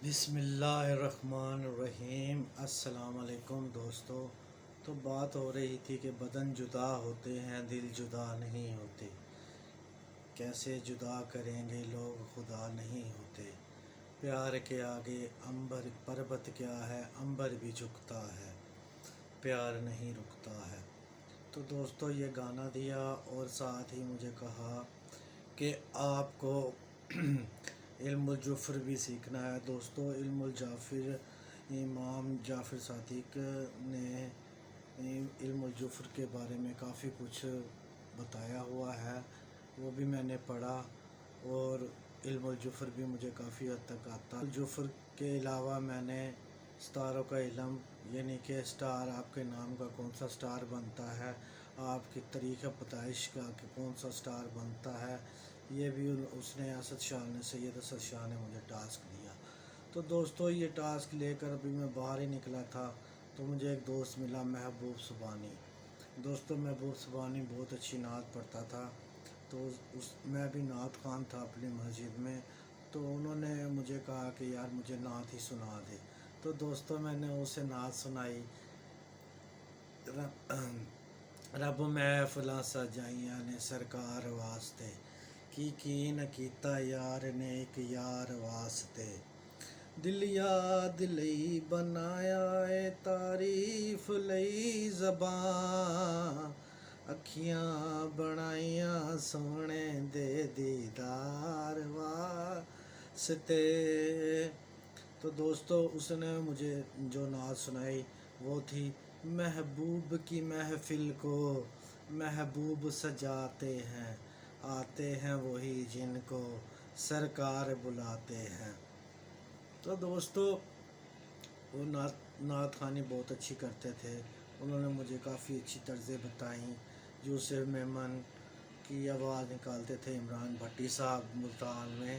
بسم اللہ الرحمن الرحیم۔ السلام علیکم دوستو۔ تو بات ہو رہی تھی کہ بدن جدا ہوتے ہیں دل جدا نہیں ہوتے، کیسے جدا کریں گے لوگ خدا نہیں ہوتے، پیار کے آگے عنبر پربت کیا ہے، عنبر بھی جھکتا ہے، پیار نہیں رکتا ہے۔ تو دوستو یہ گانا دیا اور ساتھ ہی مجھے کہا کہ آپ کو علم الجفر بھی سیکھنا ہے۔ دوستو علم الجافر امام جعفر صادق نے علم الجفر کے بارے میں کافی کچھ بتایا ہوا ہے، وہ بھی میں نے پڑھا اور علم الجفر بھی مجھے کافی حد تک آتا۔ الجفر کے علاوہ میں نے ستاروں کا علم، یعنی کہ سٹار آپ کے نام کا کون سا سٹار بنتا ہے، آپ کی طریقہ پیدائش کا کہ کون سا سٹار بنتا ہے، یہ بھی اس نے سید اسد شاہ نے مجھے ٹاسک دیا۔ تو دوستو یہ ٹاسک لے کر ابھی میں باہر ہی نکلا تھا تو مجھے ایک دوست ملا، محبوب سبحانی۔ دوستو محبوب سبحانی بہت اچھی نعت پڑھتا تھا، تو میں بھی نعت خوان تھا اپنی مسجد میں، تو انہوں نے مجھے کہا کہ یار مجھے نعت ہی سنا دے۔ تو دوستو میں نے اسے نعت سنائی، رب محفلاں سجائیاں نے سرکار واسطے، کی نہ کیتا یار نے ایک یار واسطے، دل یاد لئی بنایا اے تعریف لئی زباں، اکھیاں بنائیاں سونے دے دیدار واسطے۔ تو دوستو اس نے مجھے جو نعت سنائی وہ تھی، محبوب کی محفل کو محبوب سجاتے ہیں، آتے ہیں وہی جن کو سرکار بلاتے ہیں۔ تو دوستو وہ نعت خوانی بہت اچھی کرتے تھے، انہوں نے مجھے کافی اچھی طرزیں بتائیں۔ یوسف میمن کی آواز نکالتے تھے عمران بھٹی صاحب ملتان میں،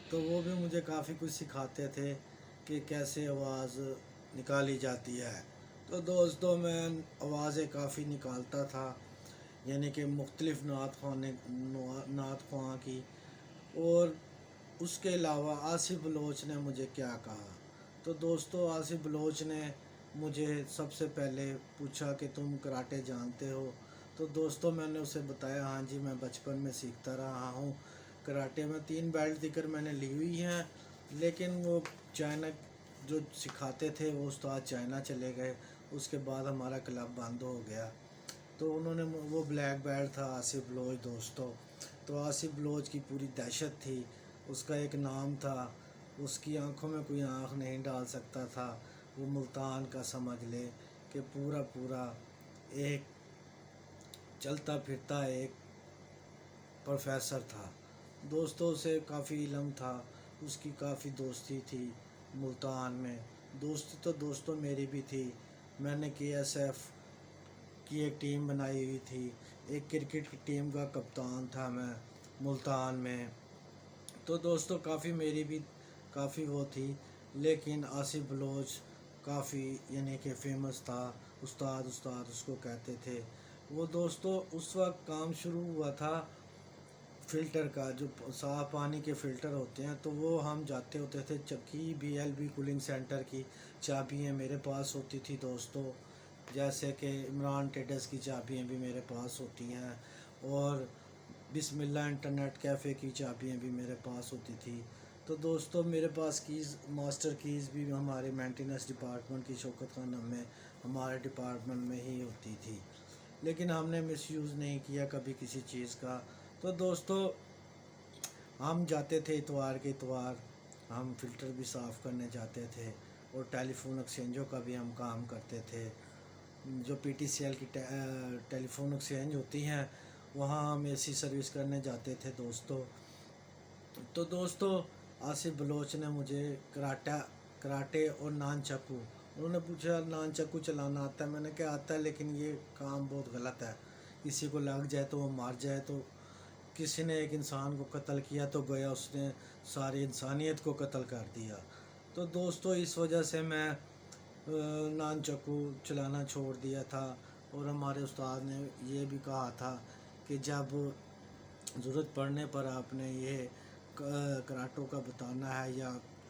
تو وہ بھی مجھے کافی کچھ سکھاتے تھے کہ کیسے آواز نکالی جاتی ہے۔ تو دوستو میں آوازیں کافی نکالتا تھا، یعنی کہ مختلف نعت خواں کی۔ اور اس کے علاوہ آصف بلوچ نے مجھے کیا کہا، تو دوستو آصف بلوچ نے مجھے سب سے پہلے پوچھا کہ تم کراٹے جانتے ہو، تو دوستو میں نے اسے بتایا ہاں جی میں بچپن میں سیکھتا رہا ہوں کراٹے میں، 3 بیلٹ دیکر میں نے لی ہوئی ہیں، لیکن وہ چائنا جو سکھاتے تھے وہ استاد چائنا چلے گئے، اس کے بعد ہمارا کلب بند ہو گیا۔ تو انہوں نے وہ بلیک بیلٹ تھا آصف بلوچ دوستو، تو آصف بلوچ کی پوری دہشت تھی، اس کا ایک نام تھا، اس کی آنکھوں میں کوئی آنکھ نہیں ڈال سکتا تھا، وہ ملتان کا سمجھ لے کہ پورا ایک چلتا پھرتا ایک پروفیسر تھا۔ دوستوں سے کافی علم تھا، اس کی کافی دوستی تھی ملتان میں، دوستی تو دوستوں میری بھی تھی، میں نے KSF کی ایک ٹیم بنائی ہوئی تھی، ایک کرکٹ کی ٹیم کا کپتان تھا میں ملتان میں۔ تو دوستو کافی میری بھی کافی وہ تھی، لیکن آصف بلوچ کافی یعنی کہ فیمس تھا، استاد اس کو کہتے تھے وہ۔ دوستو اس وقت کام شروع ہوا تھا فلٹر کا، جو صاف پانی کے فلٹر ہوتے ہیں، تو وہ ہم جاتے ہوتے تھے چکی BLB کولنگ سینٹر کی چابیاں میرے پاس ہوتی تھی دوستو، جیسے کہ عمران ٹیڈس کی چابیاں بھی میرے پاس ہوتی ہیں، اور بسم اللہ انٹرنیٹ کیفے کی چابیاں بھی میرے پاس ہوتی تھی۔ تو دوستو میرے پاس کیز ماسٹر کیز بھی ہمارے مینٹیننس ڈپارٹمنٹ کی شوکت خانم میں ہمارے ڈپارٹمنٹ میں ہی ہوتی تھی، لیکن ہم نے مس یوز نہیں کیا کبھی کسی چیز کا۔ تو دوستو ہم جاتے تھے اتوار کے اتوار، ہم فلٹر بھی صاف کرنے جاتے تھے، اور ٹیلی فون ایکسچینجوں کا بھی ہم کام کرتے تھے، جو PTCL کی ٹیلی فون ایکسچینج ہوتی ہیں وہاں ہم AC سروس کرنے جاتے تھے دوستو۔ تو دوستو آصف بلوچ نے مجھے کراٹے اور نان چاقو، انہوں نے پوچھا نان چاقو چلانا آتا ہے، میں نے کہا آتا ہے لیکن یہ کام بہت غلط ہے، کسی کو لگ جائے تو وہ مار جائے، تو کسی نے ایک انسان کو قتل کیا تو گویا اس نے ساری انسانیت کو قتل کر دیا۔ تو دوستو اس وجہ سے میں نان چاقو چلانا چھوڑ دیا تھا، اور ہمارے استاد نے یہ بھی کہا تھا کہ جب ضرورت پڑنے پر آپ نے یہ کراٹوں کا بتانا ہے یا